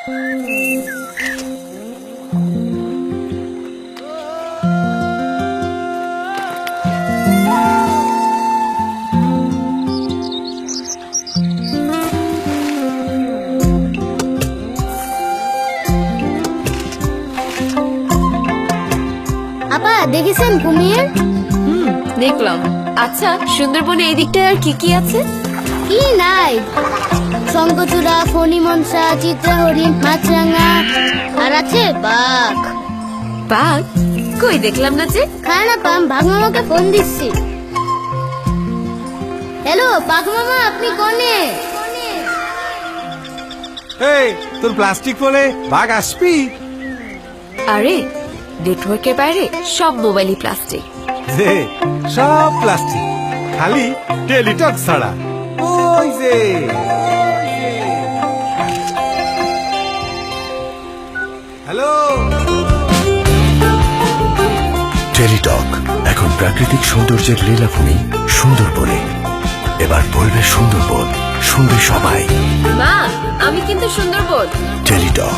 আপা দেখেছেন কুমির? দেখলাম। আচ্ছা, সুন্দরবনে এই দিকটায় আর কি কি আছে? কি নাই, শঙ্খচূড়া, ফণি মনসা, চিত্রা হরিণ, মাছরাঙা, আর আছে বাঘ। বাঘ? কই দেখলাম না যে। হ্যাঁ না পাম, বাঘ মামাকে ফোন দিচ্ছি। হ্যালো বাঘ মামা, আপনি কোনে? এই তোর প্লাস্টিক বলে বাঘ আসবি? আরে নেটওয়ার্কের বাইরে সব মোবাইলই প্লাস্টিক। যে সব প্লাস্টিক, খালি টেলিটক ছাড়া। ওই যে হ্যালো, টেলিটক এখন প্রাকৃতিক সৌন্দর্যের লীলাভূমি সুন্দরবনে। এবার বলবে সুন্দরবন, শুনবে সবাই। মা, আমি কিন্তু সুন্দরবন। টেলিটক।